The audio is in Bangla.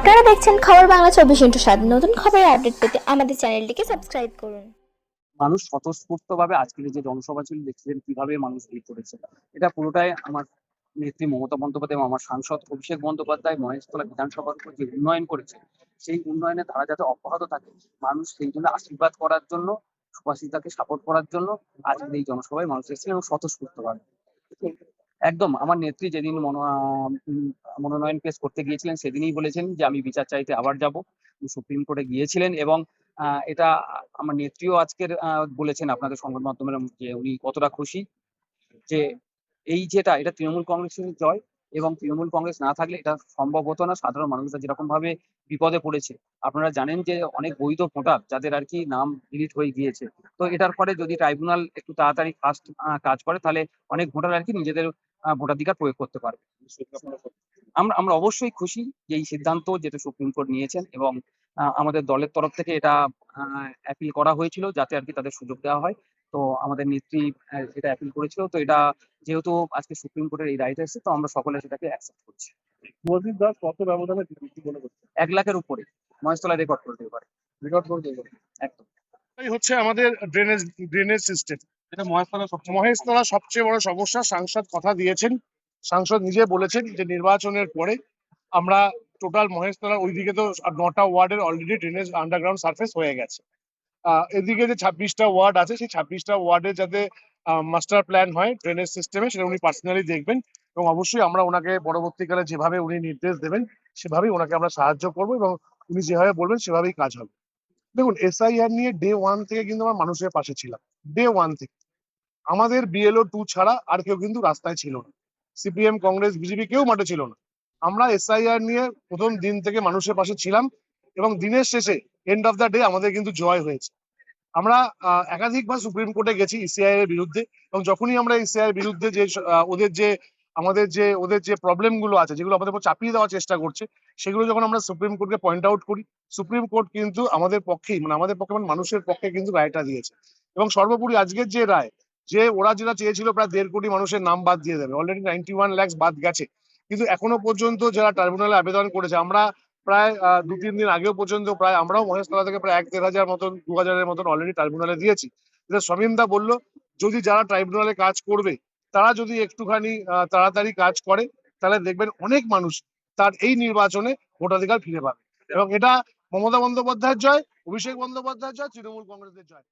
আপনারা দেখছেন খবর বাংলা 24x7। নতুন খবরের আপডেট পেতে আমাদের চ্যানেলটিকে সাবস্ক্রাইব করুন। মানুষ স্বতঃস্ফূর্তভাবে আজকের যে জনসভা ছিল দেখছিলেন কিভাবে মানুষ ভিড় করেছে। এটা পুরোটাই আমার নেত্রী মমতা বন্দ্যোপাধ্যায় এবং আমার সাংসদ অভিষেক বন্দ্যোপাধ্যায় মহেশতলা বিধানসভার উপর যে উন্নয়ন করেছে, সেই উন্নয়নে তারা যাতে অব্যাহত থাকে, মানুষ সেই জন্য আশীর্বাদ করার জন্য, সুভাষিতাকে সাপোর্ট করার জন্য আজকের এই জনসভায় মানুষ এসেছিলেন এবং স্বতঃস্ফূর্তভাবে। একদম আমার নেত্রী যেদিন মনোনয়ন পেশ করতে গিয়েছিলেন সেদিনই বলেছেন যে আমি বিচার চাইতে আবার যাব। সুপ্রিম কোর্টে গিয়েছিলেন এবং এটা আমার নেত্রীও আজকের বলেছেন আপনাদের সংবাদ মাধ্যমের যে উনি কতটা খুশি যে এই এটা তৃণমূল কংগ্রেসের জয়, এবং তৃণমূল কংগ্রেস না থাকলে এটা সম্ভব হতো না। সাধারণ মানুষরা যেরকম ভাবে বিপদে পড়েছে, আপনারা জানেন যে অনেক বৈধ ভোটার যাদের আর কি নাম ডিলিট হয়ে গিয়েছে, তো এটার পরে যদি ট্রাইব্যুনাল একটু তাড়াতাড়ি ফাস্ট কাজ করে তাহলে অনেক ভোটার আর কি নিজেদের ভোটাধিকার প্রয়োগ করতে পারবে। আমরা আমরা অবশ্যই খুশি যে এই সিদ্ধান্ত যেটা সুপ্রিম কোর্ট নিয়েছেন, এবং আমাদের দলের তরফ থেকে এটা অ্যাপিল করা হয়েছিল যাতে আর কি তাদের সুযোগ দেওয়া হয়। তো আমাদের নেত্রী এটা অ্যাপিল করেছিল, তো এটা যেহেতু আজকে সুপ্রিম কোর্টের এই রাইট এসেছে, তো আমরা সকলে সেটাকে অ্যাকসেপ্ট করছি। মসজিদ দাস কত ব্যবধানে জিতেছে মনে করছে? 1 লাখের উপরে মহেশতলা রেকর্ড করে দিতে পারে। রেকর্ড করে দেবে। একদম। এই হচ্ছে আমাদের ড্রেনেজ সিস্টেম। এটা মহেশতলা সবচেয়ে বড় সমস্যা। সাংসদ কথা দিয়েছেন, সাংসদ নিজে বলেছেন যে নির্বাচনের পরে আমরা টোটাল মহেশতলার ওইদিকে তো 9টা ওয়ার্ডের অলরেডি ড্রেনেজ আন্ডারগ্রাউন্ড সার্ফেস হয়ে গেছে। এদিকে যে 26টা ওয়ার্ড আছে, সেই 26টা ওয়ার্ডে যাতে মাস্টার প্ল্যান হয় ড্রেনেজ সিস্টেমে, সেটা উনি পার্সোনালি দেখবেন, এবং অবশ্যই আমরা ওনাকে পরবর্তীকালে যেভাবে উনি নির্দেশ দেবেন সেভাবেই ওনাকে আমরা সাহায্য করবো, এবং উনি যেভাবে বলবেন সেভাবেই কাজ হবে। দেখুন, এসআইআর নিয়ে ডে 1 থেকে কিন্তু আমরা মানুষের পাশে ছিলাম। ডে 1 থেকে আমাদের BLO 2 ছাড়া আর কেউ কিন্তু রাস্তায় ছিল না। সিপিএম, কংগ্রেস, বিজেপি কেউ মাঠে ছিল না। আমরা এসআইআর নিয়ে প্রথম দিন থেকে মানুষের পাশে ছিলাম, এবং দিনের শেষে এন্ড অফ দ্য ডে আমাদের কিন্তু জয় হয়েছে। আমরা একাধিকবার সুপ্রিম কোর্টে গেছি ইসিআই এর বিরুদ্ধে, এবং যখনই আমরা ইসিআই এর বিরুদ্ধে যে ওদের যে প্রবলেম গুলো আছে, যেগুলো আমাদের উপর চাপিয়ে দেওয়ার চেষ্টা করছে, সেগুলো যখন আমরা সুপ্রিম কোর্টকে পয়েন্ট আউট করি, সুপ্রিম কোর্ট কিন্তু আমাদের পক্ষেই, আমাদের পক্ষে মানুষের পক্ষে কিন্তু রায়টা দিয়েছে। এবং সর্বোপরি আজকের যে রায়, যে ওরা যেটা চেয়েছিল প্রায় 1.5 কোটি মানুষের নাম বাদ দিয়ে দেবে, অলরেডি 91 লাখ বাদ গেছে, কিন্তু এখনো পর্যন্ত যারা ট্রাইব্যুনালে আবেদন করেছে, আমরা প্রায় 2-3 দিন আগেও পর্যন্ত প্রায় আমরাও মহেশতলা থেকে প্রায় 1-1.5 হাজার মতন 2,000-এর মতন অলরেডি ট্রাইব্যুনালে দিয়েছি। যেটা সমীমদা বললো, যদি যারা ট্রাইব্যুনালে কাজ করবে তারা যদি একটুখানি তাড়াতাড়ি কাজ করে, তাহলে দেখবেন অনেক মানুষ তার এই নির্বাচনে ভোটাধিকার ফিরে পাবে। এবং এটা মমতা বন্দ্যোপাধ্যায়ের জয়, অভিষেক বন্দ্যোপাধ্যায়ের জয়, তৃণমূল কংগ্রেসের জয়।